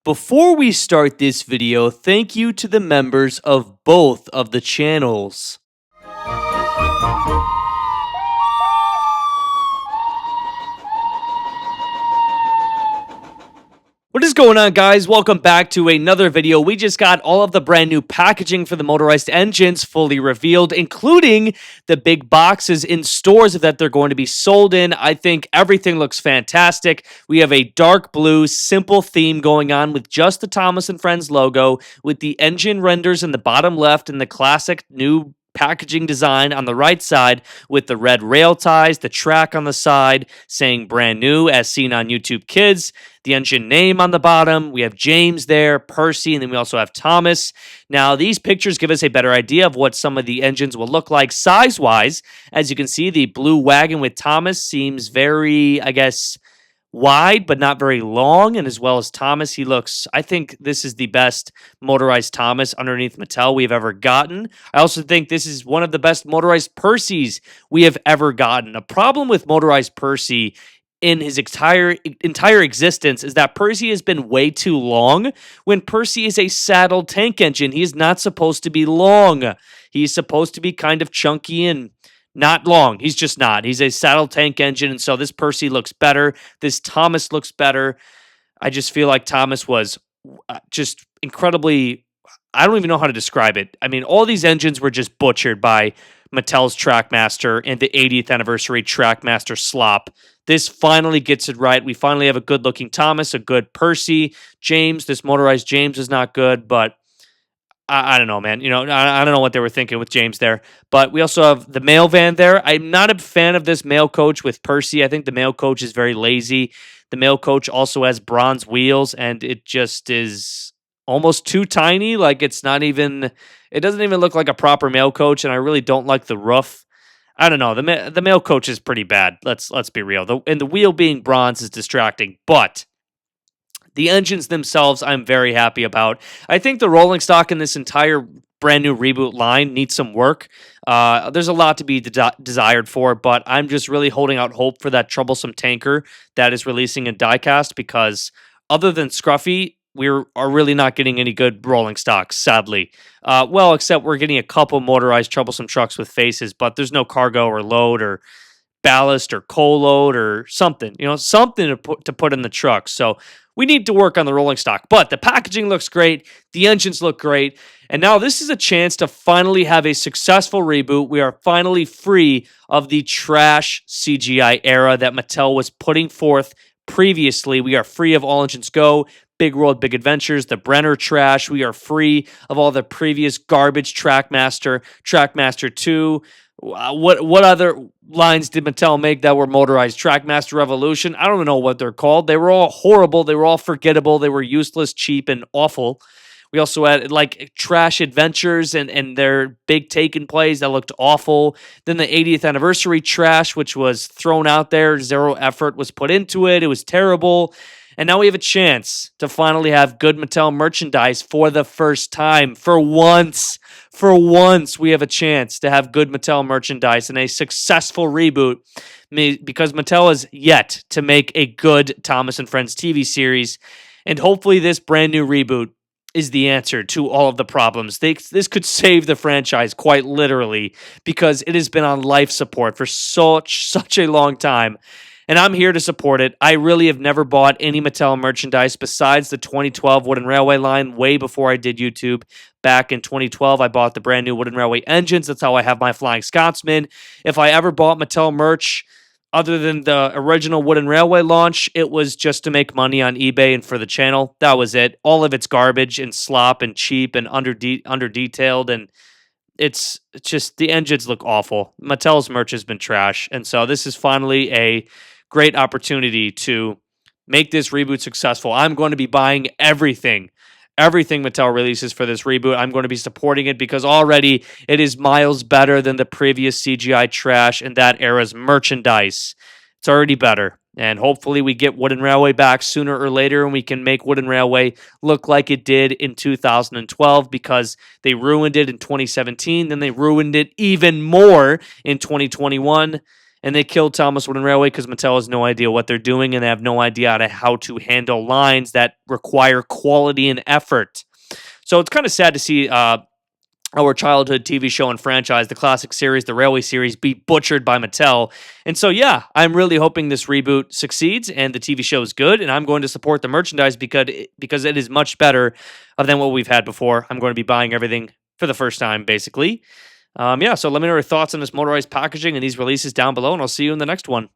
Before we start this video, thank you to the members of both of the channels. What is going on, guys? Welcome back to another video. We just got all of the brand new packaging for the motorized engines fully revealed, including the big boxes in stores that they're going to be sold in. I think everything looks fantastic. We have a dark blue, simple theme going on with just the Thomas & Friends logo, with the engine renders in the bottom left and the classic new packaging design on the right side with the red rail ties, the track on the side saying brand new as seen on YouTube Kids, the engine name on the bottom. We have James there, Percy, and then we also have Thomas. Now, these pictures give us a better idea of what some of the engines will look like size-wise. As you can see, the blue wagon with Thomas seems very, wide, but not very long. And as well as Thomas, I think this is the best motorized Thomas underneath Mattel we've ever gotten. I also think this is one of the best motorized Percys we have ever gotten. A problem with motorized Percy in his entire existence is that Percy has been way too long. When Percy is a saddle tank engine, he is not supposed to be long. He's supposed to be kind of chunky and not long. He's just not. He's a saddle tank engine, and so this Percy looks better. This Thomas looks better. I just feel like Thomas was just incredibly... I don't even know how to describe it. I mean, all these engines were just butchered by Mattel's Trackmaster and the 80th anniversary Trackmaster slop. This finally gets it right. We finally have a good-looking Thomas, a good Percy. James, this motorized James is not good, but I don't know, man. I don't know what they were thinking with James there. But we also have the mail van there. I'm not a fan of this mail coach with Percy. I think the mail coach is very lazy. The mail coach also has bronze wheels, and it just is almost too tiny. Like, it doesn't even look like a proper mail coach, and I really don't like the roof. I don't know. The mail coach is pretty bad. Let's be real. And the wheel being bronze is distracting, but the engines themselves, I'm very happy about. I think the rolling stock in this entire brand new reboot line needs some work. There's a lot to be desired for, but I'm just really holding out hope for that troublesome tanker that is releasing a diecast, because other than Scruffy, we are really not getting any good rolling stocks, sadly. Except we're getting a couple motorized troublesome trucks with faces, but there's no cargo or load or ballast or coal load or something, something to put in the truck. So we need to work on the rolling stock, but the packaging looks great. The engines look great. And now this is a chance to finally have a successful reboot. We are finally free of the trash CGI era that Mattel was putting forth previously. We are free of All Engines Go, Big World, Big Adventures, the Brenner trash. We are free of all the previous garbage Trackmaster, Trackmaster 2. What other lines did Mattel make that were motorized? Trackmaster Revolution? I don't even know what they're called. They were all horrible. They were all forgettable. They were useless, cheap, and awful. We also had Trash Adventures and their big taken plays that looked awful. Then the 80th anniversary trash, which was thrown out there. Zero effort was put into it. It was terrible. And now we have a chance to finally have good Mattel merchandise for the first time. For once, we have a chance to have good Mattel merchandise and a successful reboot, because Mattel has yet to make a good Thomas & Friends TV series. And hopefully this brand new reboot is the answer to all of the problems. This could save the franchise, quite literally, because it has been on life support for such a long time. And I'm here to support it. I really have never bought any Mattel merchandise besides the 2012 Wooden Railway line way before I did YouTube. Back in 2012, I bought the brand new Wooden Railway engines. That's how I have my Flying Scotsman. If I ever bought Mattel merch other than the original Wooden Railway launch, it was just to make money on eBay and for the channel. That was it. All of it's garbage and slop and cheap and under-detailed, and it's just, the engines look awful. Mattel's merch has been trash, and so this is finally a great opportunity to make this reboot successful. I'm going to be buying everything Mattel releases for this reboot. I'm going to be supporting it because already it is miles better than the previous CGI trash and that era's merchandise. It's already better. And hopefully we get Wooden Railway back sooner or later, and we can make Wooden Railway look like it did in 2012, because they ruined it in 2017, then they ruined it even more in 2021. and they killed Thomas Wooden Railway because Mattel has no idea what they're doing and they have no idea how to handle lines that require quality and effort. So it's kind of sad to see our childhood TV show and franchise, the classic series, the Railway series, be butchered by Mattel. And so, yeah, I'm really hoping this reboot succeeds and the TV show is good. And I'm going to support the merchandise because it is much better than what we've had before. I'm going to be buying everything for the first time, basically. Yeah, so let me know your thoughts on this motorized packaging and these releases down below, and I'll see you in the next one.